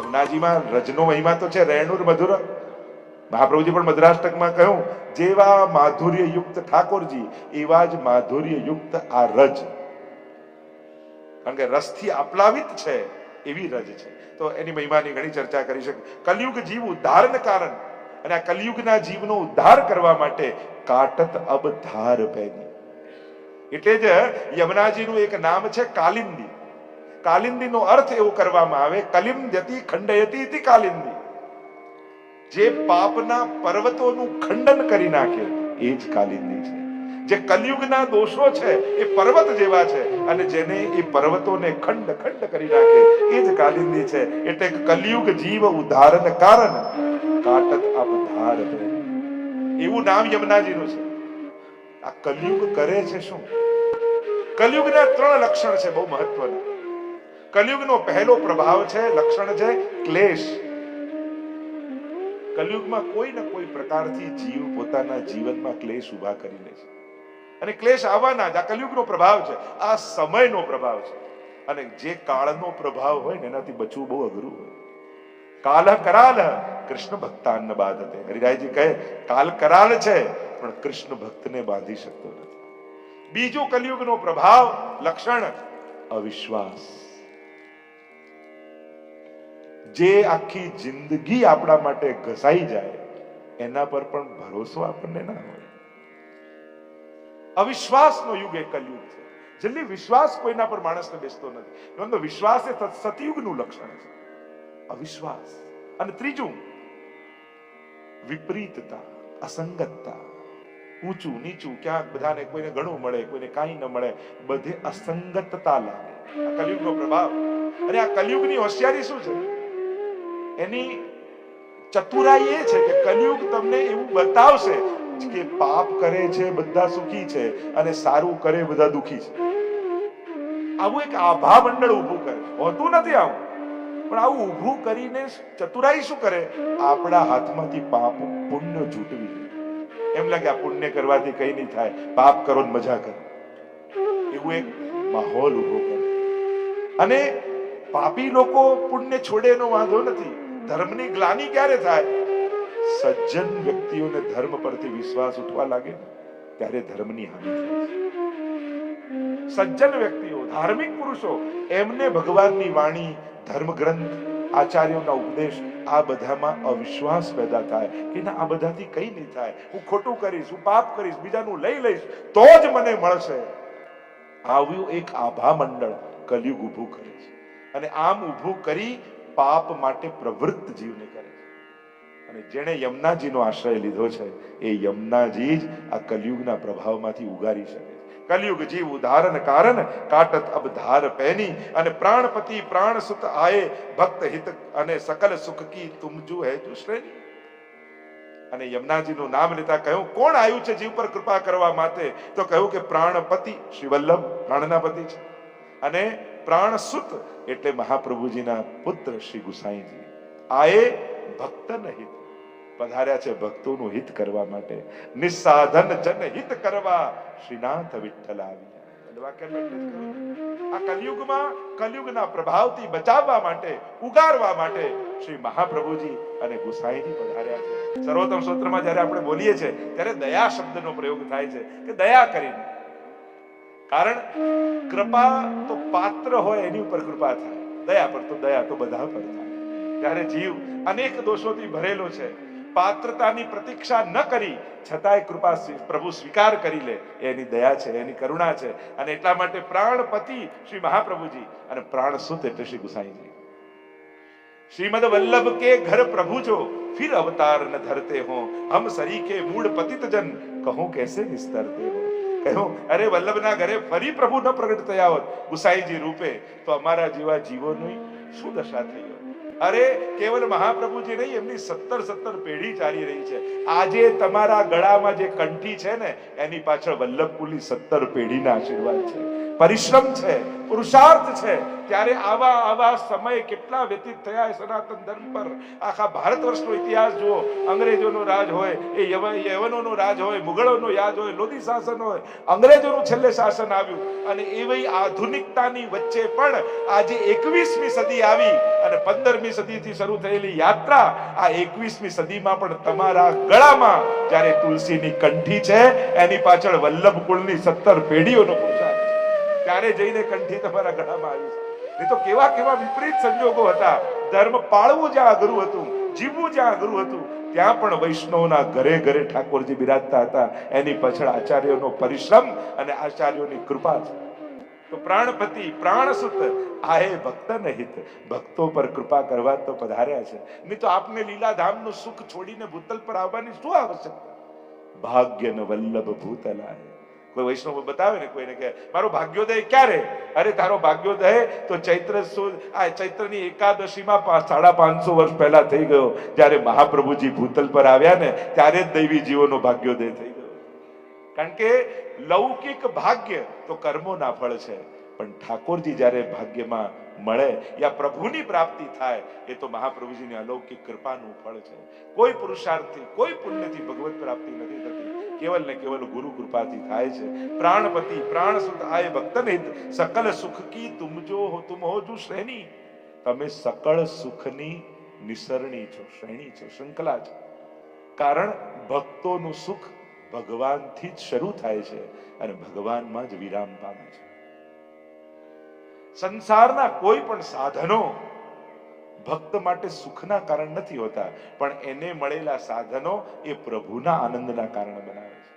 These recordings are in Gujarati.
યમુનાજીમાં રજનો મહિમા તો છે, રેણુર મધુર. મહાપ્રભુજી પણ મધુરાષ્ટકમાં કહ્યું, જેવા માધુર્ય યુક્ત ઠાકોરજી એવા જ માધુર્ય યુક્ત આ રજ. કારણ કે રસથી આપ્લાવિત છે એવી રજ છે. તો એની મહિમાની ઘણી ચર્ચા કરી શકે. કલયુગ જીવ ઉદ્ધારને કારણ, અને આ કલયુગના જીવનો ઉદ્ધાર કરવા માટે કાટત અબ ધાર પેની. એટલે જ યમુનાજીનું એક નામ છે કાલિંદી. કાલિંદીનો અર્થ એવો કરવામાં આવે, કલિંદ્યતિ ખંડયતિ ઇતિ કાલિંદી. જે પાપના પર્વતોનું ખંડન કરી નાખે એ જ કાલિંદી છે. જે કલયુગના દોષો છે એ પર્વત જેવા છે, અને જેને એ પર્વતોને ખંડ ખંડ કરી નાખે એ જ કાલિંદી છે. એટલે કલયુગ જીવ ઉદ્ધારણ કારણ કાટત અબધાર. એવું નામ યમુનાજીનું છે. આ કલયુગ કરે છે શું? કલયુગના 3 લક્ષણ છે બહુ મહત્વના. કલયુગનો પહેલો પ્રભાવ છે, લક્ષણ છે ક્લેશ. કલયુગમાં કોઈ ને કોઈ પ્રકારથી જીવ પોતાના જીવનમાં ક્લેશ ઉભા કરી લે છે, અને ક્લેશ આવવાના જ. આ કલયુગનો પ્રભાવ છે, આ સમયનો પ્રભાવ છે. અને જે કાળનો પ્રભાવ હોય ને એનાથી બચવું બહુ અઘરું હોય. કાલ કરાલ કૃષ્ણ ભક્તાન બાધતે. હરિરાયજી કહે કાલ કરાલ છે પણ કૃષ્ણ ભક્તને બાંધી શકતો નથી. બીજો કલયુગનો પ્રભાવ લક્ષણ અવિશ્વાસ. જે આખી જિંદગી આપણા માટે ઘસાઈ જાય એના પર પણ ભરોસો આપણને ના હોય. અવિશ્વાસનો યુગ એ કલયુગ છે. જલ્દી વિશ્વાસ કોઈના પર માણસને બેસતો નથી. વિશ્વાસ એ સતયુગનું લક્ષણ છે, અવિશ્વાસ. અને ત્રીજું વિપરીતતા, અસંગતતા. ઊંચું નીચું, ક્યાંક બધાને કોઈને ઘણું મળે, કોઈને કાંઈ ન મળે, બધે અસંગતતા લાગે. આ કલયુગનો પ્રભાવ. અને આ કલયુગની હોશિયારી શું છે? એની ચતુરાઈ એ છે કે કલયુગ તમને એવું બતાવશે કે પાપ કરે છે બધા સુખી છે, અને સારું કરે બધા દુખી છે. આવું એક આભા મંડળ ઊભું કરે. હોતું નથી આવું, પણ આવું ઊભું કરીને ચતુરાઈ શું કરે? આપણા હાથમાંથી પાપ પુણ્ય જૂટવી. એમ લાગે આ પુણ્ય કરવાથી કઈ નહીં થાય, પાપ કરો ને મજા કરો, એવું એક માહોલ ઊભો કરે. અને પાપી લોકો પુણ્ય છોડે એનો વાંધો નથી. ધર્મની ગ્લાનિ ક્યારે થાય? સજ્જન વ્યક્તિઓને ધર્મ પરથી વિશ્વાસ ઉઠવા લાગે ત્યારે ધર્મની હાનિ થાય. સજ્જન વ્યક્તિઓ, ધાર્મિક પુરુષો, એમને ભગવાનની વાણી, ધર્મ ગ્રંથ, આચાર્યોના ઉપદેશ, આ બધામાં અવિશ્વાસ પેદા થાય કે ના, આ બધાથી કઈ નહીં થાય, હું ખોટું કરીશ, હું પાપ કરીશ, બીજાનું લઈ લઈશ તો જ મને મળશે. આવ્યું એક આભા મંડળ કલયુગ ઊભું કરે છે. અને આમ ઊભું કરી પાપ માટે પ્રવૃત્ત જીવને કરે છે. અને જેણે યમુનાજીનો આશ્રય લીધો છે એ યમુનાજી જ આ કલયુગના પ્રભાવમાંથી ઉગારી શકે છે. કલયુગ જીવ ઉદાહરણ કારણ કાટત અબધાર પેની. અને પ્રાણપતિ પ્રાણ સુત આયે ભક્ત હિત અને સકલ સુખ કી તુમ જો હે તુ શ્રેણી. અને યમુનાજીનું નામ લેતા કહ્યું કોણ આવ્યું છે જીવ પર કૃપા કરવા માટે? તો કહ્યું કે પ્રાણપતિ શ્રી વલ્લભ પ્રાણના પતિ છે, અને પ્રાણસુત એટલે મહાપ્રભુજીના પુત્ર શ્રી ગુસાઈજી. આયે ભક્ત હિત, પધાર્યા છે ભક્તોનું હિત કરવા માટે. નિસ્સાધન જન હિત કરવા શ્રીનાથ વિઠ્ઠલ આવ્યા. આ કલયુગમાં કલયુગના પ્રભાવથી બચાવવા માટે, ઉગારવા માટે શ્રી મહાપ્રભુજી અને ગુસાઈજી પધાર્યા છે. સર્વોત્તમ સ્તોત્રમાં જ્યારે આપણે બોલીએ છીએ ત્યારે દયા શબ્દનો પ્રયોગ થાય છે કે દયા કરીને. કારણ કૃપા તો પાત્ર હોય એની ઉપર કૃપા થાય, દયા પર તો દયા તો બધા પર થાય. ત્યારે જીવ અનેક દોષોથી ભરેલો છે, પાત્રતાની પ્રતીક્ષા ન કરી છતાંય કૃપા પ્રભુ સ્વીકાર કરી લે, એની દયા છે, એની કરુણા છે. અને એટલા માટે પ્રાણપતિ શ્રી મહાપ્રભુજી અને પ્રાણસુત એટલે શ્રી ગુસાઈજી. श्रीमद वल्लभ के घर प्रभु जो फिर अवतार न धरते हो, हम सरीखे मूड पतित जन कहो कैसे निस्तरते हो. કહ્યું અરે વલ્લભના ઘરે ફરી પ્રભુ ન પ્રગટ થયા હોત ગુસાઈજી રૂપે તો અમારા જેવા જીવોની શું દશા થઈ હોત. અરે કેવલ મહાપ્રભુજી નહીં, એમની 17 પેઢી ચાલી રહી છે. આજે તમારા ગળામાં જે કંઠી છે ને એની પાછળ વલ્લભકુલની 17 પેઢીના આશીર્વાદ છે. પરિશ્રમ છે, પુરુષાર્થ છે, ત્યારે આવા આવા સમય કેટલા વ્યતીત થયા સનાતન ધર્મ પર. આખા ભારત વર્ષનો ઇતિહાસ જુઓ. અંગ્રેજોનો રાજ હોય, એ યવનોનો રાજ હોય, મુગલોનો રાજ હોય, લોધી શાસન હોય, અંગ્રેજોનું છેલ્લે શાસન આવ્યું, અને એવી આધુનિકતાની વચ્ચે પણ આજે 21મી સદી આવી અને 15મી સદીથી શરૂ થયેલી યાત્રા આ 21મી સદીમાં પણ તમારા ગળામાં જ્યારે તુલસીની કંઠી છે, એની પાછળ વલ્લભ કુળની 17 પેઢીઓનો પુરુષાર્થ છે, ત્યારે જઈને કંઠી તમારા ગળામાં આવી છે. નહીં તો કેવા કેવા વિપરીત સંજોગો હતા. ધર્મ પાળવું જ્યાં અઘરું હતું, જીવવું જ્યાં અઘરું હતું, ત્યાં પણ વૈષ્ણવના ઘરે ઘરે ઠાકોરજી બિરાજતા હતા. એની પાછળ આચાર્યોનો પરિશ્રમ અને આચાર્યોની કૃપા છે. તો પ્રાણપતિ પ્રાણસુત આહે ભક્તન હિત, ભક્તો પર કૃપા કરવા તો પધાર્યા છે. નહીં તો આપને લીલાધામનું સુખ છોડીને ભૂતલ પર આવવાની શું આવશ્યકતા? ભાગ્યન વલ્લભ ભૂતલાય. કોઈ વૈષ્ણવ બતાવે ને કોઈને કે મારો ભાગ્યોદય ક્યારે? અરે તારો ભાગ્યોદય તો ચૈત્રની એકાદશીમાં 550 વર્ષ પહેલા થઈ ગયો. જ્યારે મહાપ્રભુજી ભૂતલ પર આવ્યા ને ત્યારે જ દૈવી જીવોનો ભાગ્યોદય થઈ ગયો. કારણ કે લૌકિક ભાગ્ય તો કર્મોના ફળ છે, પણ ઠાકોરજી જ્યારે ભાગ્યમાં મળે યા પ્રભુની પ્રાપ્તિ થાય એ તો મહાપ્રભુજીની અલૌકિક કૃપાનું ફળ છે. કોઈ પુરુષાર્થથી, કોઈ પુણ્યથી ભગવત પ્રાપ્તિ નથી થતી, કેવલ ને કેવલ ગુરુ કૃપાથી થાય છે. પ્રાણપતિ પ્રાણસુત આય ભક્તન હિત, સકલ સુખ કી તુમ હો જો શ્રેણી. તમે સકળ સુખની નિસરણી છો, શ્રેણી છો, શૃંખલા છો. કારણ ભક્તોનું સુખ ભગવાનથી જ શરૂ થાય છે અને ભગવાનમાં જ વિરામ પામે છે. સંસારના કોઈ પણ સાધનો ભક્ત માટે સુખના કારણ નથી હોતા, પણ એને મળેલા સાધનો એ પ્રભુના આનંદના કારણ બનાવે છે.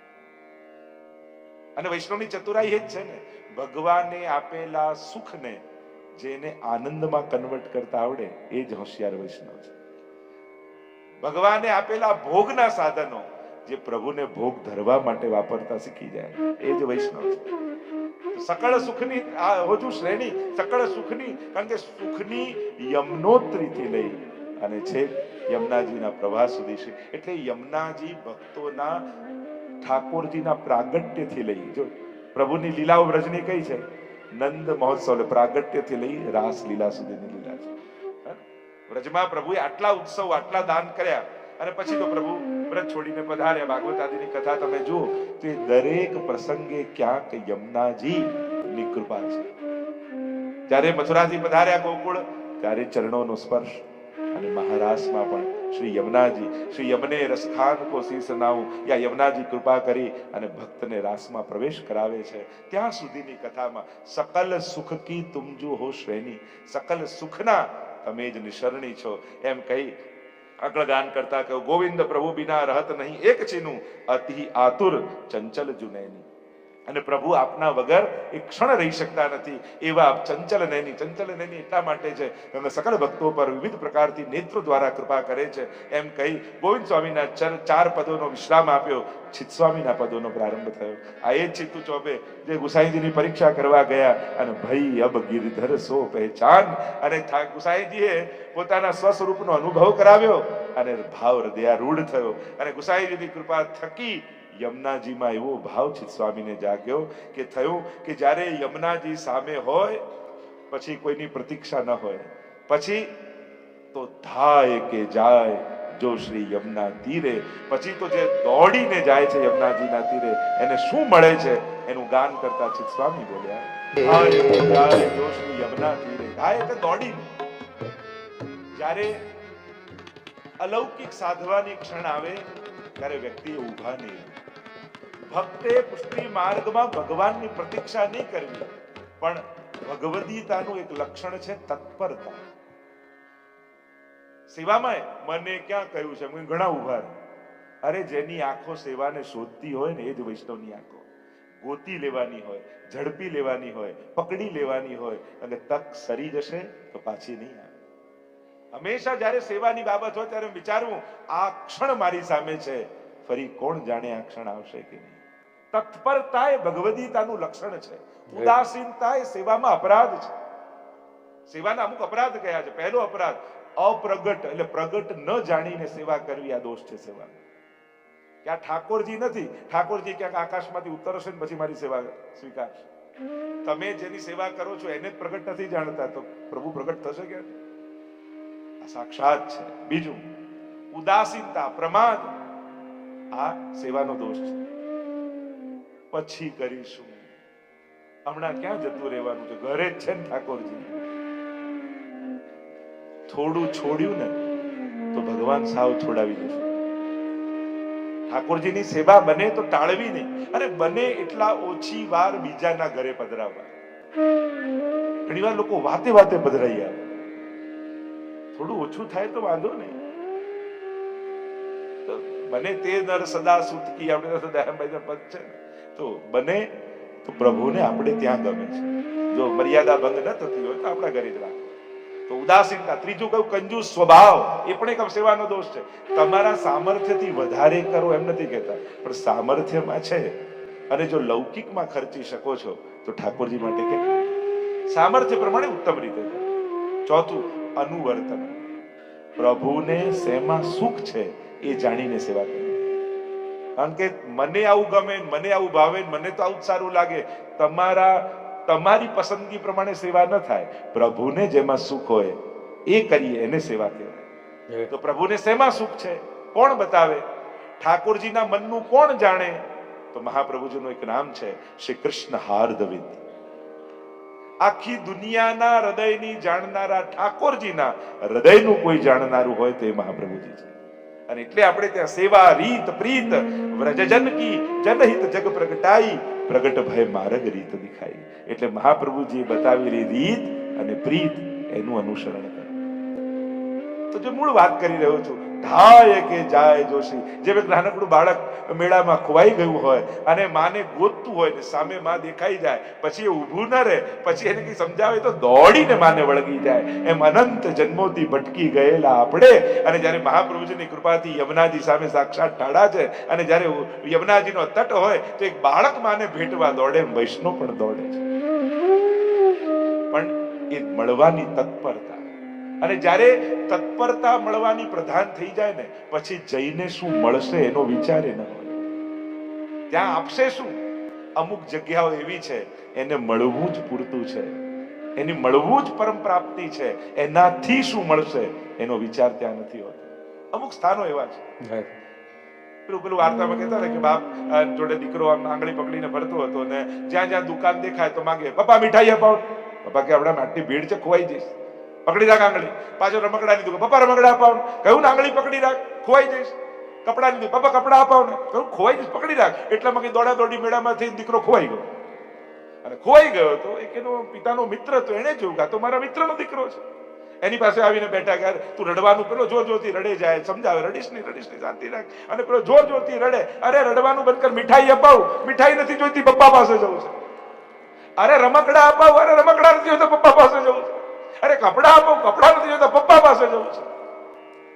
અને વૈષ્ણવની ચતુરાઈ એ જ છે ને, ભગવાને આપેલા સુખને જેને આનંદમાં કન્વર્ટ કરતા આવડે એ જ હોશિયાર વૈષ્ણવ છે. ભગવાને આપેલા ભોગના સાધનો જે પ્રભુને ભોગ ધરવા માટે વાપરતા શીખી જાય એ જ વૈષ્ણવ છે. સકળ સુખની હોજુ શ્રેણી, સકળ સુખની, કારણ કે સુખની યમનોત્રીથી લઈ અને છે યમુનાજીના પ્રવાહ સુધી છે. એટલે યમુનાજી ભક્તોના ઠાકોરજીના પ્રાગટ્યથી લઈ, જો પ્રભુની લીલાઓ વ્રજની કઈ છે, નંદ મહોત્સવ પ્રાગટ્યથી લઈ રાસ લીલા સુધીની લીલા છે. વ્રજમાં પ્રભુએ આટલા ઉત્સવ, આટલા દાન કર્યા અને પછી તો પ્રભુ વ્રત છોડીને પધાર્યા. ભાગવત આદિની કથા તમે જુઓ તો એ દરેક પ્રસંગે ક્યાંક યમુનાજી ની કૃપા છે. જ્યારે મથુરાથી પધાર્યા ગોકુળ, ત્યારે ચરણોનો સ્પર્શ, અને મહારાષ્ટ્રમાં પણ શ્રી યમુનાજી, શ્રી યમને રસખાન કો શીશ નાઉ, યા યમુનાજી કૃપા કરી અને ભક્તને રાસમાં પ્રવેશ કરાવે છે. ત્યાં સુધીની કથામાં સકલ સુખ કી તુમ જો હો શ્રેણી, સકલ સુખના તમે જ નિસરણી છો એમ કહી આગળ ગાન કરતા કહ્યું, ગોવિંદ પ્રભુ બિના રહત નહીં એક ચીનું, અતિ આતુર ચંચલ જુનૈની. અને પ્રભુ આપના વગર એક ક્ષણ રહી શકતા નથી એવા ચંચલ નૈની. ચંચલ નૈની એટલા માટે છે કે સકલ ભક્તો પર વિવિધ પ્રકારથી નેત્ર દ્વારા કૃપા કરે છે એમ કહી ગોવિંદ સ્વામીના 4 પદોનો વિશ્રામ આપ્યો. ચિત્ત સ્વામીના પદોનો પ્રારંભ થયો. આ એ ચિત્તુ ચોપે જે ગુસાઈજીની પરીક્ષા કરવા ગયા અને ભઈ અબ ગિરધર સો પહેચાન, અને ગુસાઈજીએ પોતાના સ્વસ્વરૂપનો અનુભવ કરાવ્યો અને ભાવ હૃદયારૂઢ થયો. અને ગુસાઈજીની કૃપા થકી યમુનાજીમાં એવો ભાવ ચિત્ત સ્વામીને જાગ્યો કે થયું કે જ્યારે યમુનાજી સામે હોય પછી કોઈની પ્રતીક્ષા ન હોય, પછી તો થાય કે જાય જો શ્રી યમુના તીરે, પછી તો જે દોડીને જાય છે યમુનાજીના તીરે એને શું મળે છે એનું ગાન કરતા ચિત્ત સ્વામી બોલ્યા, થાય કે જાય જો શ્રી યમુના તીરે. થાય એટલે દોડીને. જ્યારે અલૌકિક સાધવાની ક્ષણ આવે ત્યારે વ્યક્તિએ ઊભા નહીં. ભક્તે પુષ્ટિ માર્ગમાં ભગવાનની પ્રતીક્ષા નહીં કરવી, પણ ભગવદીતાનું એક લક્ષણ છે તત્પરતા. સેવામાં મને ક્યાં કહ્યું છે, ઘણા ઉભા. અરે જેની આંખો સેવાને શોધતી હોય ને એ જ વૈષ્ણવની આંખો. ગોતી લેવાની હોય, ઝડપી લેવાની હોય, પકડી લેવાની હોય, અને તક સરી જશે તો પાછી નહીં આવે. હંમેશા જ્યારે સેવાની બાબત હોય ત્યારે વિચારવું આ ક્ષણ મારી સામે છે, ફરી કોણ જાણે આ ક્ષણ આવશે કે નહીં. તત્પરતા એ ભગવદીતાનું લક્ષણ છે. ઉદાસીનતા એ સેવામાં અપરાધ છે. સેવાના અમુક અપરાધ કયા છે. પહેલો અપરાધ અપ્રગટ, એટલે પ્રગટ ન જાણીને સેવા કરવી, આ દોષ છે સેવાનો. કે આ ઠાકોરજી નથી, ઠાકોરજી ક્યાંક આકાશમાંથી ઉતરશે ને પછી મારી સેવા સ્વીકારશે. તમે જેની સેવા કરો છો એને જ પ્રગટ નથી જાણતા તો પ્રભુ પ્રગટ થશે કે આ સાક્ષાત છે. બીજું ઉદાસીનતા, પ્રમાદ, આ સેવાનો દોષ છે. પછી કરીશું, હમણાં ક્યાં જતું રહેવાનું છે, ઘરે જ છે ને ઠાકોરજી. થોડું છોડ્યું ને તો ભગવાન સાવ છોડાવી દેશે. ઠાકોરજીની સેવા બને તો ટાળવી નહીં, અને બને એટલા ઓછી વાર બીજાના ઘરે પધરાવવા. ઘણી વાર લોકો વાતે વાતે પધરાઈ આવે, થોડું ઓછું થાય તો વાંધો નહીં. તો બને તે નર સદા સુતકી, આપણે દયાભાઈ પદ છે ને, તો બને તો પ્રભુને આપણે ત્યાં ગમે છે. જો મર્યાદા ભંગ ન થતી હોય તો આપણા ઘરે જ રાખો. તો ઉદાસીનતા. ત્રીજું કહ્યું કંજૂસ સ્વભાવ, એ પણ એક સેવાનો દોષ છે. તમારા સામર્થ્યથી વધારે કરો એમ નથી કહેતા, પણ સામર્થ્યમાં છે અને જો લૌકિકમાં ખર્ચી શકો છો તો ઠાકોરજી માટે કે સામર્થ્ય પ્રમાણે ઉત્તમ રીતે કરો. ચોથું અનુવર્તન. પ્રભુને શેમાં સુખ છે એ જાણીને સેવા કરવી. કારણ કે મને આવું ગમે, મને આવું ભાવે, મને તો આવું સારું લાગે, તમારી પસંદગી પ્રમાણે સેવા ન થાય. પ્રભુને જેમાં સુખ હોય એ કરીએ, એને સેવા કહેવાય. તો પ્રભુને શેમાં સુખ છે કોણ બતાવે? ઠાકોરજીના મનનું કોણ જાણે? તો મહાપ્રભુજીનું એક નામ છે શ્રી કૃષ્ણ હાર્દવિદ. આખી દુનિયાના હૃદયની જાણનારા ઠાકોરજીના હૃદયનું કોઈ જાણનારું હોય તો એ મહાપ્રભુજી છે. અને એટલે આપણે ત્યાં સેવા રીત પ્રીત વ્રજજન કી જનહિત જગ પ્રગટાઈ પ્રગટ ભય માર્ગ રીત દિખાઈ. એટલે મહાપ્રભુજીએ બતાવેલી રીત અને પ્રીત એનું અનુસરણ કરો. તો જો મૂળ વાત કરી રહ્યો છું, ધાય કે જાય જોશી. જેમ એક નાનકડું બાળક મેળામાં ખોવાઈ ગયું હોય અને માને ગોતતું હોય ને સામે માં દેખાઈ જાય, પછી એ ઊભું ન રહે, પછી એને કઈ સમજાવે તો દોડીને માને વળગી જાય. એમ અનંત જન્મોથી ભટકી ગયેલા આપણે, અને જયારે મહાપ્રભુજીની કૃપાથી યમુનાજી સામે સાક્ષાત ટાળા છે, અને જયારે યમુનાજીનો તટ હોય તો એક બાળક માને ભેટવા દોડે, વૈષ્ણવ પણ દોડે છે. પણ એ મળવાની તત્પરતા, અને જ્યારે તત્પરતા મળવાની પ્રધાન થઈ જાય ને પછી જઈને શું મળશે એનો વિચાર ન હોય. ત્યાં આપશે શું? અમુક જગ્યાઓ એવી છે એને મળવું જ પૂરતું છે, એની મળવું જ પરમ પ્રાપ્તિ છે. એનાથી શું મળશે એનો વિચાર ત્યાં નથી હોતો. અમુક સ્થાનો એવા છે. પેલું વાર્તામાં કહેતા હતા કે બાપ જોડે દીકરો આંગળી પકડીને ફરતો હતો ને જ્યાં જ્યાં દુકાન દેખાય તો માંગે, પપ્પા મીઠાઈ અપાવો. પપ્પા કે આપણા આટલી ભીડ છે, ખોવાઈ જઈશ. પકડી રાખ આંગળી. પાછો રમકડા લીધું, પપ્પા રમકડા અપાવ. કહ્યું ને આંગળી પકડી રાખ, ખોવાઈ જઈશ. કપડા લીધું, પપ્પા કપડા અપાવ ને. કહ્યું ખોવાઈ જઈશ, પકડી રાખ. એટલામાં કઈ દોડા દોડી મેળામાંથી દીકરો ખોવાઈ ગયો. અને ખોવાઈ ગયો તો એક એનો પિતાનો મિત્ર તો એને જોયું કે આ તો મારા મિત્રનો દીકરો છે. એની પાસે આવીને બેઠા કે તું રડવાનું, પેલો જોર જોરથી રડે જાય, સમજાવે રડીશ નહીં શાંતિ રાખ. અને પેલો જોર જોરથી રડે, અરે રડવાનું બંધ કર, મીઠાઈ અપાવ. મીઠાઈ નથી જોઈતી, પપ્પા પાસે જવું છે. અરે રમકડા અપાવ, અરે રમકડા નથી જોઈતા, પપ્પા પાસે જવું છે. અરે કપડા અપાવ, કપડા નથી જોઈતા, પપ્પા પાસે જવું છે.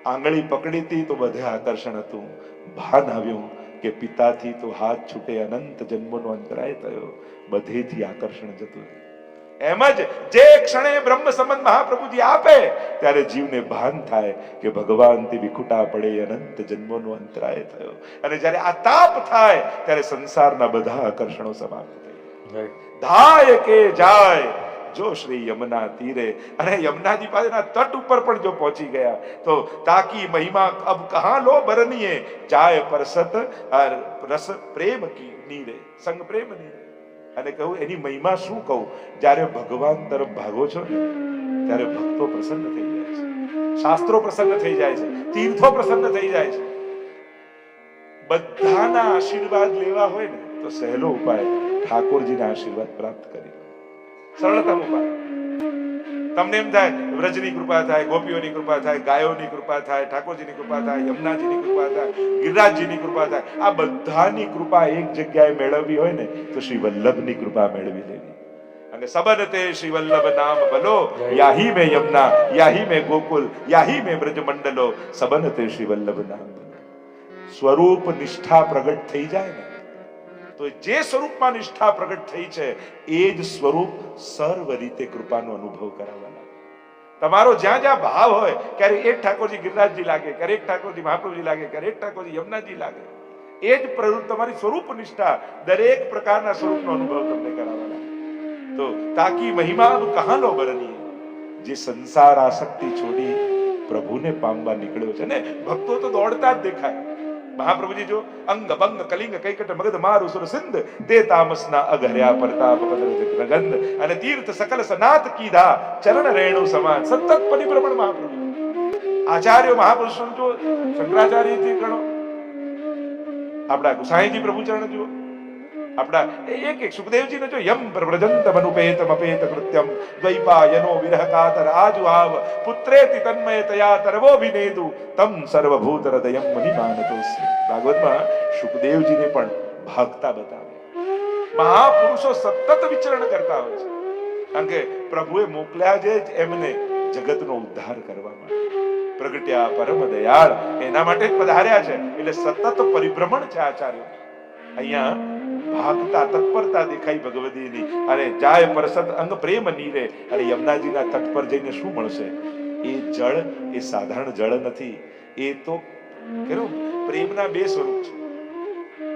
આંગળી પકડીતી તો બધે આકર્ષણ હતું. ભાન આવ્યું કે પિતાથી તો હાથ છૂટે, અનંત જન્મોનો અંતરાય થયો, બધેથી આકર્ષણ જતું રહ્યું. એમ જ જે ક્ષણે બ્રહ્મ સંબંધ મહાપ્રભુજી આપે ત્યારે જીવને ભાન થાય કે ભગવાનથી વિખુટા પડે, અનંત જન્મોનો અંતરાય થયો. અને જ્યારે આ તાપ થાય ત્યારે સંસારના બધા આકર્ષણો સમાપ્ત થઈ જાય. ધાય કે જાય જો શ્રી યમુના તીરે. અને યમુનાજી પાસેના તટ ઉપર પણ જો પહોંચી ગયા તો તાકી મહિમા અબ કહા લો બરનીએ, જાય પરસત રસ પ્રેમ કી નીરે, સંગ પ્રેમ નીરે. અને કહું એની મહિમા શું કહું? જ્યારે ભગવાન તરફ ભાગો છો ને ત્યારે ભક્તો પ્રસન્ન થઈ જાય છે, શાસ્ત્રો પ્રસન્ન થઈ જાય છે, તીર્થો પ્રસન્ન થઈ જાય છે. બધાના આશીર્વાદ લેવા હોય ને તો સહેલો ઉપાય ઠાકોરજીના આશીર્વાદ પ્રાપ્ત કરી. સરળતમ ઉપાય. તમને એમ થાય વ્રજની કૃપા થાય, ગોપીઓની કૃપા થાય, ગાયોની કૃપા થાય, ઠાકોરજીની કૃપા થાય, યમુનાજીની કૃપા થાય, ગિરિરાજજીની કૃપા થાય. આ બધાની કૃપા એક જગ્યાએ મેળવવી હોય ને તો શ્રી વલ્લભની કૃપા મેળવી લેવી. અને સબનતે શ્રી વલ્લભ નામ ભલો, યાહી મેં યમુના, યાહી મેં ગોકુલ, યાહી મેં બ્રજ મંડલો, સબનતે શ્રી વલ્લભ નામ ભલો. સ્વરૂપ નિષ્ઠા પ્રગટ થઈ જાય ને તો જે સ્વરૂપમાં નિષ્ઠા પ્રગટ થઈ છે એ જ સ્વરૂપ સર્વ રીતે કૃપાનો અનુભવ કરાવવાના. તમારો જ્યાં જ્યાં ભાવ હોય, ક્યારે એક ઠાકોરજી ગિરિરાજજી લાગે, ક્યારે એક ઠાકોરજી મહાપ્રભુજી લાગે, ક્યારે એક ઠાકોરજી યમુનાજી લાગે, એ જ પ્રવૃત્તિ તમારી સ્વરૂપ નિષ્ઠા દરેક પ્રકારના સ્વરૂપનો અનુભવ તમને કરાવવાના. તાકી મહિમા અબ કહાં લો બરનીએ. જે સંસાર આસક્તિ છોડી પ્રભુને પામવા નીકળ્યો છે ને, ભક્તો તો દોડતા જ દેખાય. મહાપ્રભુજી જો અંગ બંગ કલિંગ કૈકટ મગધ મારુ સુર સિંધ તે તામસના અઘર્યા પ્રતાપ કદર ગંધ અને તીર્થ સકલ સનાત કીધા ચરણ રેણુ સમાન. સતત પરિભ્રમણ મહાપ્રભુ. આચાર્ય મહાપુરુષો જો શંકરાચાર્ય થી ગણો, આપણા ગુસાઈજી પ્રભુ ચરણ જુઓ, આપણા એક એક સુખદેવજી ને જો યમ પ્રવ્રજંત મનુપેતમ અપેત કૃત્યમ દ્વૈપાયનો વિરહ કાતર આજુ આવ પુત્રેતિ તન્મય તયા તરવો વિનેદુ તમ સર્વભૂત હૃદયમ મહિમાનતોસ્મિ. ભાગવતમાં સુખદેવજીને પણ ભાગતા બતાવે. મહાપુરુષો સતત વિચરણ કરતા હોય છે, કારણ કે પ્રભુએ મોકલ્યા છે એમને જગતનો ઉદ્ધાર કરવા માટે. પ્રગટ્યા પરમ દયાળ એના માટે જ પધાર્યા છે, એટલે સતત પરિભ્રમણ છે આચાર્ય. અહીંયા ભાગતા તત્પરતા દેખાઈ ભગવતીની. અને જાય પરસત અંગ પ્રેમ નીરે. અને યમુનાજીના તટ પર જઈને શું મળશે? એ જળ એ સાધારણ જળ નથી, એ તો કેવું પ્રેમના બે સ્વરૂપ છે.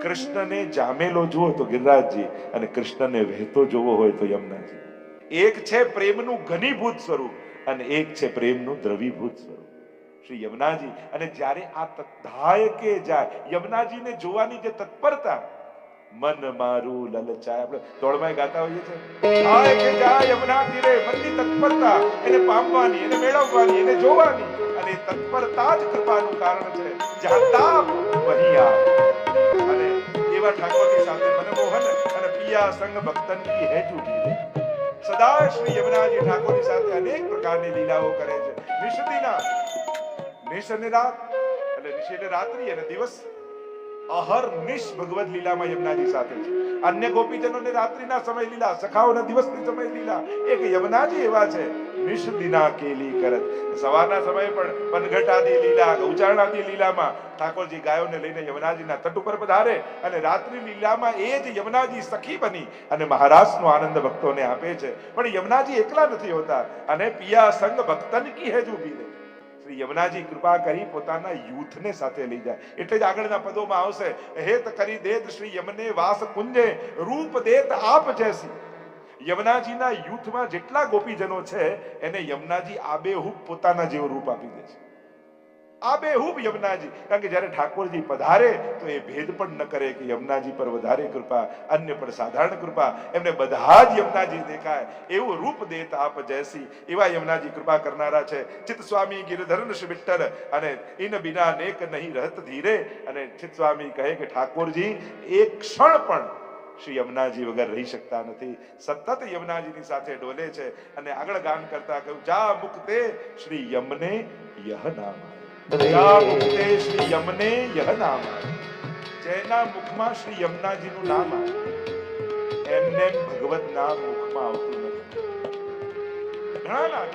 કૃષ્ણને જામેલો જુઓ તો ગિરિરાજજી, અને કૃષ્ણને વહેતો જોવો હોય તો યમુનાજી. એક છે પ્રેમનું ઘનીભૂત સ્વરૂપ અને એક છે પ્રેમનું દ્રવીભૂત સ્વરૂપ શ્રી યમુનાજી. અને જ્યારે આ ધાય કે જાય યમુનાજીને જોવાની જે તત્પરતા, મન મારું લલચાય, આપણે દોડમાં ગાતા હોઈએ છીએ, ધાય કે જાય યમુના તીરે, મનની તત્પરતા એને પામવાની, એને મેળવવાની, એને જોવાની. અને તત્પરતા જ કૃપાનું કારણ છે. જ્યાં તાપ વહી આપ. અને એવા ઠાકોરની સાથે મનમોહન અને પિયા સંગ ભક્તન કી હે જુગી. સદા શ્રી યમુનાજી ઠાકોરની સાથે અનેક પ્રકારની લીલાઓ કરે છે. નિષદિના નિશ અને રાત, એટલે નિશ એટલે રાત્રિ અને દિવસ, અહર નિશ ભગવદ લીલામાં યમુનાજી સાથે છે. અન્ય ગોપીજનોને રાત્રિના સમય લીલા, સખાઓના દિવસની સમય લીલા. એક યમુનાજી એવા છે નિશ દિના કેલી કરત. સવારના સમયે પણ પનઘટાદી લીલા, ગૌચારણાદી લીલામાં ઠાકોરજી ગાયોને લઈને યમુનાજીના તટ ઉપર પધારે. અને રાત્રિ લીલામાં એ જ યમુનાજી સખી બની અને મહારાસનો આનંદ ભક્તોને આપે છે. પણ યમુનાજી એકલા નથી હોતા. અને પિયા સંગ ભક્તન કી હે જુબી રે. યમુનાજી કૃપા કરી પોતાના યુથને સાથે લઈ જાય. એટલે જ આગળના પદોમાં આવશે, હેત કરી દેત શ્રી યમને વાસ કુંજે રૂપ દેત આપ જૈસી. યમુનાજીના યુથમાં જેટલા ગોપીજનો છે એને યમુનાજી આબેહૂબ પોતાના જેવું રૂપ આપી દે છે. આબેહૂબ યમુનાજી. કારણ કે જ્યારે ઠાકોરજી પધારે તો એ ભેદ પણ ન કરે કે યમુનાજી પર વધારે કૃપા, અન્ય પર સાધારણ કૃપા. એમને બધા જ યમુનાજી દેખાય એવું રૂપ દેત આપ જૈસી. એવા યમુનાજી કૃપા કરનારા છે. ચિત સ્વામી ગિરધરન શ્રી વિઠ્ઠલ અને ઇન બિના નેક નહીં રહત ધીરે. અને ચિત સ્વામી કહે કે ઠાકોરજી એક ક્ષણ પણ શ્રી યમુનાજી વગર રહી શકતા નથી. સતત યમુનાજીની સાથે ડોલે છે. અને આગળ ગાન કરતા કહ્યું, જા મુક્તે શ્રી યમને યહ નામ. જા મુક્તે શ્રી યમને યહ નામ. જેના મુખમાં શ્રી યમુનાજીનું નામ આવે એમને ભગવત નામ મુખમાં આવતું નથી.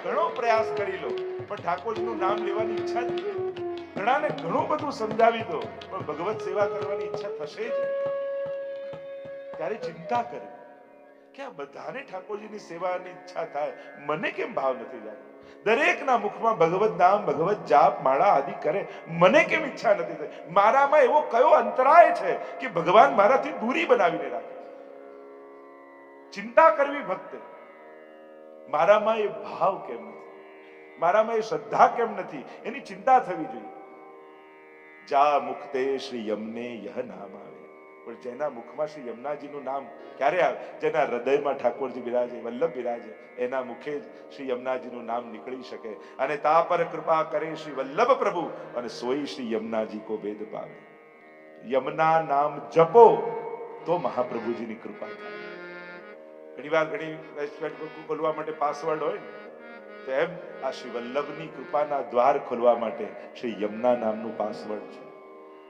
ઘણો પ્રયાસ કરી લો પણ ઠાકોરજીનું નામ લેવાની ઈચ્છા જ નહીં. ઘણાને ઘણું બધું સમજાવી દો પણ ભગવત સેવા કરવાની ઈચ્છા થશે જ. ત્યારે ચિંતા કરવી કે આ બધાને ઠાકોરજીની સેવાની ઈચ્છા થાય, મને કેમ ભાવ નથી લાગતો? દરેકના મુખમાં ભગવત નામ, ભગવત જાપ, માળા આદિ કરે, મને કેમ ઈચ્છા નથી થઈ? મારામાં એવો કયો અંતરાય છે કે ભગવાન મારાથી દૂરી બનાવીને રાખે? ચિંતા કરવી ભક્તે, મારામાં એ ભાવ કેમ નથી, મારામાં એ શ્રદ્ધા કેમ નથી, એની ચિંતા થવી જોઈએ. જા મુક્તે શ્રી યમને યહ નામ આવે. પણ જેના મુખમાં શ્રી યમુનાજીનું નામ ક્યારે આવે? જેના હૃદયમાં ઠાકોરજી બિરાજે, વલ્લભ બિરાજે, એના મુખે જ શ્રી યમુનાજીનું નામ નીકળી શકે. અને તા પર કૃપા કરે શ્રી વલ્લભ પ્રભુ અને સોઈ શ્રી યમુનાજી કો ભેદ પાવે. યમુના નામ જપો તો મહાપ્રભુજીની કૃપા થાય. ઘણી વાર ઘણી વેબસાઇટ ખોલવા માટે પાસવર્ડ હોય ને, તો એમ આ શ્રી વલ્લભની કૃપાના દ્વાર ખોલવા માટે શ્રી યમુના નામનું પાસવર્ડ છે.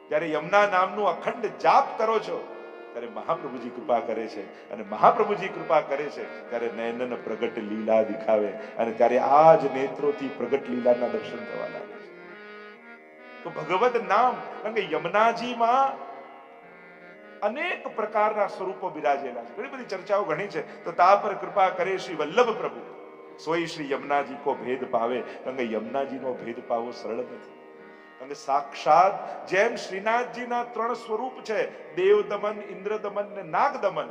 જ્યારે યમુના નામનું અખંડ જાપ કરો છો ત્યારે મહાપ્રભુજી કૃપા કરે છે. અને મહાપ્રભુજી કૃપા કરે છે ત્યારે નયનન પ્રગટ લીલા દિખાવે. અને ત્યારે આ જ નેત્રોથી પ્રગટ લીલાના દર્શન થવા લાગે છે. તો ભગવત નામ, કારણ કે યમુનાજીમાં અનેક પ્રકારના સ્વરૂપો બિરાજેલા છે. ઘણી બધી ચર્ચાઓ ઘણી છે. તો તા પર કૃપા કરે શ્રી વલ્લભ પ્રભુ સોઈ શ્રી યમુનાજી કો ભેદ પાવે. કારણ કે યમુનાજીનો ભેદ પાવો સરળ નથી. અને સાક્ષાત જેમ શ્રીનાથજીના ત્રણ સ્વરૂપ છે, દેવ દમન, ઇન્દ્ર દમન ને નાગ દમન,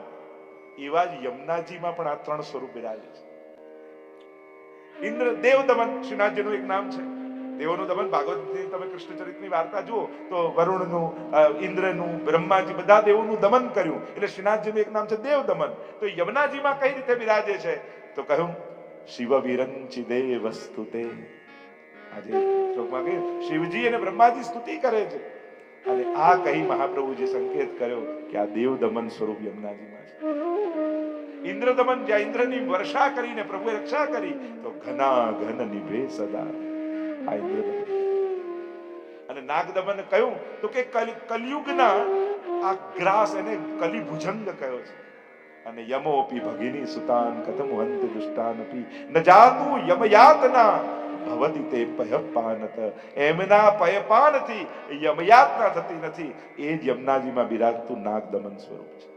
એવા જ યમુનાજીમાં પણ આ ત્રણ સ્વરૂપ બિરાજે છે. ઇન્દ્ર દેવ દમન શ્રીનાથજીનું એક નામ છે. દેવોનું દમન ભાગવતની તમે કૃષ્ણચરિત્રની વાર્તા જુઓ તો વરુણનું, ઇન્દ્રનું, બ્રહ્માજી બધા દેવોનું દમન કર્યું એટલે શ્રીનાથજીનું એક નામ છે દેવ દમન. તો યમુનાજીમાં કઈ રીતે બિરાજે છે તો કહ્યું શિવ વિરંચિ દેવ સ્તુતે. આજે શ્લોકમાં કહ્યું શિવજી અને બ્રહ્માજી સ્તુતિ કરે છે અને આ કહી મહાપ્રભુજી સંકેત કર્યો કે આ દેવ દમન સ્વરૂપ યમુનાજીમાં છે. ઇન્દ્ર દમન, જ્યાં ઇન્દ્રની વર્ષા કરીને પ્રભુએ રક્ષા કરી તો ઘના ઘન નિભે સદા, આ ઇન્દ્ર દમન. અને નાગ દમન કહ્યું તો કે કલયુગના આ ગ્રાસ એને કલિભુજંગ કહ્યો છે. અને યમોપી ભગિની સુતાન કથમ હંત દુષ્ટાનપી ન જાતુ યમયાતના ભવતી તે પયપાનત. એમના પયપાનથી યમયાતના થતી નથી. એ જ યમુનાજીમાં બિરાજતું નાગ દમન સ્વરૂપ છે.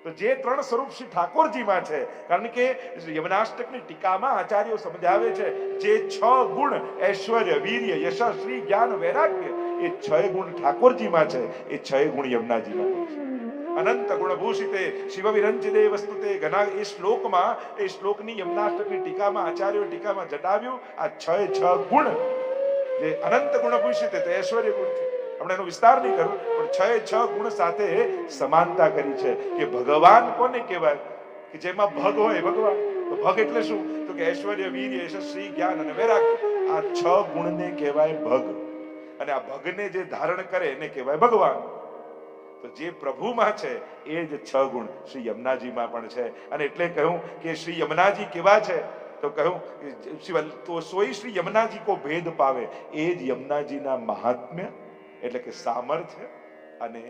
તો જે ત્રણ સ્વરૂપ શ્રી ઠાકોરજીમાં છે, કારણ કે યમનાષ્ટકની ટીકામાં આચાર્યો સમજાવે છે જે 6 ગુણ ઐશ્વર્ય, વીર્ય, યશ, શ્રી, જ્ઞાન, વૈરાગ્ય એ 6 ગુણ ઠાકોરજીમાં છે, એ 6 ગુણ યમુનાજીમાં છે. અનંત ગુણભૂષિતે શિવ વિરંચિતે વસ્તુતે ઘના. એ શ્લોકમાં, એ શ્લોકની યમનાષ્ટકની ટીકામાં આચાર્યો ટીકામાં જટાવ્યું આ 6 ગુણ જે અનંત ગુણભૂષિતે તે ઐશ્વર્ય ગુણ છે. આપણે એનો વિસ્તાર નહીં કરું, પણ 6 ગુણ સાથે સમાનતા કરી છે કે ભગવાન કોને કહેવાય કે જેમાં ભગ હોય ભગવાન. તો ભગ એટલે શું તો કે ઐશ્વર્ય, વીર્ય, યશ, શ્રી, જ્ઞાન અને વૈરાગ્ય. આ 6 ગુણને કહેવાય ભગ. અને આ ભગને જે ધારણ કરે એને કહેવાય ભગવાન. તો જે પ્રભુમાં છે એ જ 6 ગુણ શ્રી યમુનાજીમાં પણ છે. અને એટલે કહ્યું કે શ્રી યમુનાજી કેવા છે તો કહ્યું તો સોઈ શ્રી યમુનાજી કો ભેદ પાવે. એ જ યમુનાજીના મહાત્મ્ય એટલે કે સામર્થ્ય અને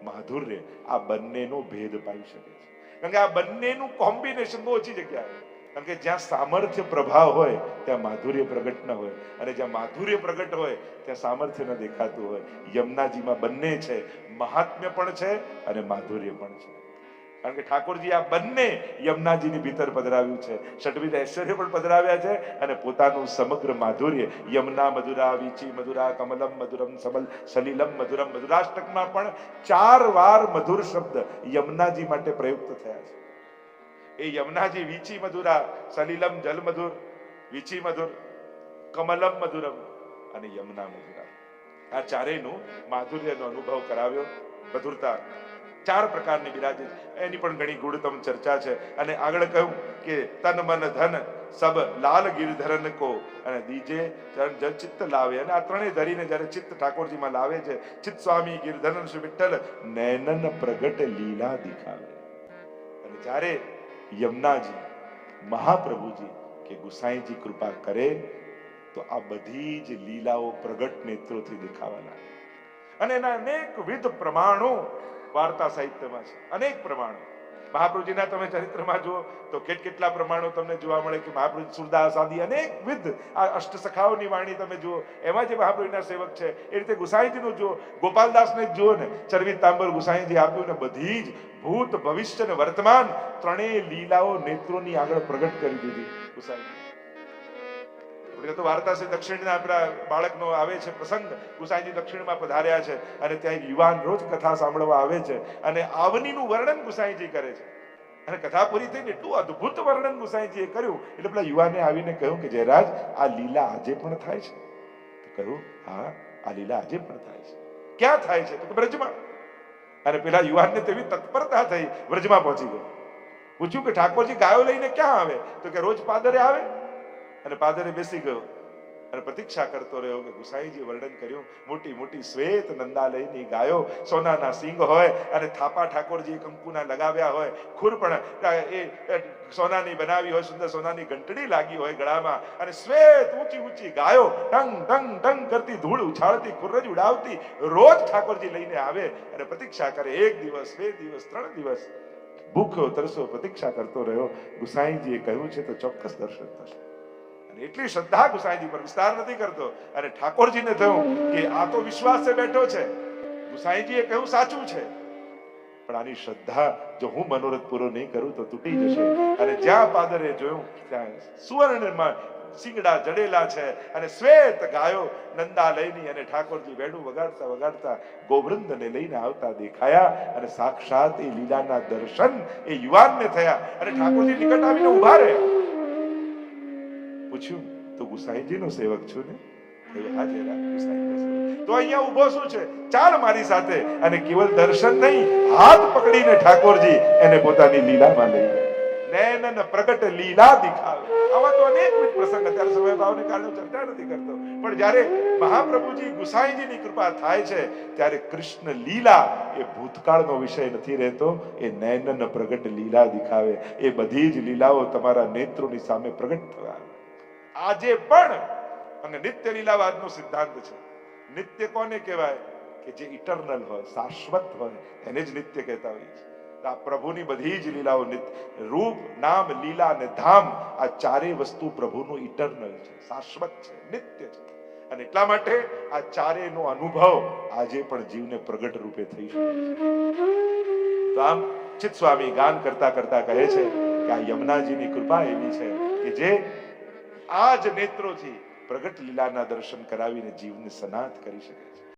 માધુર્ય, આ બંનેનો ભેદ પાઈ શકે છે. કારણ કે આ બંનેનું કોમ્બિનેશન બહુ ઓછી જગ્યાએ. કારણ કે જ્યાં સામર્થ્ય પ્રભાવ હોય ત્યાં માધુર્ય પ્રગટ ન હોય, અને જ્યાં માધુર્ય પ્રગટ હોય ત્યાં સામર્થ્ય ન દેખાતું હોય. યમુનાજીમાં બંને છે, મહાત્મ્ય પણ છે અને માધુર્ય પણ છે. કારણ કે ઠાકોરજી આ બંને યમુનાજીની ભીતર પધરાવ્યું છે. ષટવિધ ઐશ્વર્ય પણ પધરાવ્યા છે અને પોતાનું સમગ્ર માધુર્ય. યમુના મધુરા, વીચી મધુરા, કમલમ મધુરમ, સબલ સલીલમ મધુરમ. મધુરાષ્ટકમાં પણ 4 વાર મધુર શબ્દ યમુનાજી માટે પ્રયુક્ત થયા છે. એ યમુનાજી વીચી મધુરા, સલીલમ જલ મધુર, વીચી મધુર, કમલમ મધુરમ અને યમુના મધુરા. આ ચારેયનું માધુર્યનો અનુભવ કરાવ્યો. મધુરતા 4 પ્રકારની બિરાજે છે. એની પણ ઘણી ગુણતમ ચર્ચા છે. અને આગળ કહ્યું કે તન મન ધન સબ લાલ ગિરધરન કો અને દીજે ચરણ જળ ચિત્ત લાવે. અને આ ત્રણેય ધરીને જ્યારે ચિત્ત ઠાકોરજીમાં લાવે છે, ચિત્ત સ્વામી ગિરધરન શ્રી વિઠ્ઠલ નૈનન પ્રગટ લીલા દિખાવે. અને જ્યારે યમુનાજી, મહાપ્રભુજી કે ગુસાઈજી કૃપા કરે તો આ બધી જ લીલાઓ પ્રગટ નેત્રોથી દેખાવા લાગે. અને એના અનેકવિધ પ્રમાણો વાર્તા સાહિત્યમાં છે. અનેક પ્રમાણો મહાપ્રભુજીના તમે ચરિત્રમાં જુઓ તો કેટલા પ્રમાણો તમને જોવા મળે કે મહાપ્રભુ સુરદાસ આદિ અનેકવિધ આ અષ્ટસખાઓની વાણી તમે જુઓ, એમાં જે મહાપ્રભુના સેવક છે. એ રીતે ગુસાઈજીનું જુઓ, ગોપાલદાસને જુઓ ને, ચરવી તાંબર ગુસાઈજી આપ્યું ને બધી જ ભૂત, ભવિષ્ય અને વર્તમાન ત્રણેય લીલાઓ નેત્રોની આગળ પ્રગટ કરી દીધી ગુસાઈજી. તો વાર્તા છે દક્ષિણના આપણા બાળકનો આવે છે પ્રસંગ. ગુસાઈજી દક્ષિણમાં પધાર્યા છે અને ત્યાં એક યુવાન રોજ કથા સાંભળવા આવે છે અને આવનીનું વર્ણન ગુસાઈજી કરે છે. અને કથા પૂરી થઈને એટલું અદ્ભુત વર્ણન ગુસાઈજીએ કર્યું એટલે પેલા યુવાને આવીને કહ્યું કે જયરાજ આ લીલા આજે પણ થાય છે. તો કહ્યું હા આ લીલા આજે પણ થાય છે. ક્યાં થાય છે તો કે બ્રજમાં. અને પેલા યુવાનને તેવી તત્પરતા થઈ, બ્રજમાં પહોંચી ગયો. પૂછ્યું કે ઠાકોરજી ગાયો લઈને ક્યાં આવે તો કે રોજ પાદરે આવે. અને પાદરે બેસી ગયો અને પ્રતીક્ષા કરતો રહ્યો કે ગુસાઈજી વર્ણન કર્યું મોટી મોટી શ્વેત નંદાલયની ગાયો, સોનાના સિંગ હોય અને થાપા ઠાકોરજી કંકુના લગાવ્યા હોય, ખુર પણ એ સોનાની બનાવી હોય, સુંદર સોનાની ઘંટડી લાગી હોય ગળામાં, અને શ્વેત ઊંચી ઊંચી ગાયો ટંગ ટંગ ટંગ કરતી ધૂળ ઉછાળતી, ખુરજ ઉડાવતી રોજ ઠાકોરજી લઈને આવે અને પ્રતીક્ષા કરે. 1 દિવસ, 2 દિવસ, 3 દિવસ ભૂખ્યો તરસો પ્રતીક્ષા કરતો રહ્યો. ગુસાઈજીએ કહ્યું છે તો ચોક્કસ દર્શન થશે. એટલી શ્રદ્ધા ગુસાઈજી પર, વિસ્તાર નથી કરતો. અને ઠાકોરજીને થયું કે આ તો વિશ્વાસ છે બેઠો છે, ગુસાઈજીએ કહ્યું સાચું છે, પણ આની શ્રદ્ધા જો હું મનોરથ પૂરો નહીં કરું તો તૂટી જશે. અને જ્યાં પાદરે જોયું ત્યાં સુવર્ણમાં શિંગડા જડેલા છે અને શ્વેત ગાયો નંદાલયની, અને ઠાકોરજી વેણું વગાડતા વગાડતા ગોવૃંદને લઈને આવતા દેખાયા અને સાક્ષાત એ લીલાના દર્શન એ યુવાનને થયા અને ઠાકોરજી નિકટ આવીને ઉભા રહ્યા. પૂછ્યું, તો ગુસાઈજીનો સેવક છું ને? હાજરા ગુસાઈનો સેવક. તો અહીંયા ઊભો શું છે? ચાલ મારી સાથે. અને કેવલ દર્શન નહીં, હાથ પકડીને ઠાકોરજી એને પોતાની લીલામાં લઈ ગયા. નૈનન પ્રગટ લીલા દિખાવે. આવા તો અનેકવિધ પ્રસંગ, અત્યારે સમય ભાવને કારણે ચર્ચા નથી કરતો, પણ જ્યારે મહાપ્રભુજી ગુસાઈજીની કૃપા થાય છે ત્યારે કૃષ્ણ લીલા એ ભૂતકાળનો વિષય નથી રહેતો, એ નૈનન પ્રગટ લીલા દિખાવે. એ બધી જ લીલાઓ તમારા નેત્રોની સામે પ્રગટ થવા આજે પણ. અને નિત્ય લીલાવાદનો સિદ્ધાંત છે. નિત્ય કોને કહેવાય? કે જે ઇટરનલ હોય, શાશ્વત હોય, એને જ નિત્ય કહેતા હોય છે. આ પ્રભુની બધી જ લીલાઓ નિત્ય. રૂપ, નામ, લીલા અને ધામ, આ ચારેય વસ્તુ પ્રભુનું ઇટરનલ છે, શાશ્વત છે, નિત્ય છે. અને એટલા માટે આ ચારેયનો અનુભવ આજે પણ જીવને પ્રગટ રૂપે થઈ શકે છે. તો આમ ચિત્ત સ્વામી ગાન કરતા કરતા કહે છે કે આ યમુનાજીની કૃપા એવી છે કે જે આ જ નેત્રોથી પ્રગટ લીલાના દર્શન કરાવીને જીવને સનાથ કરી શકે.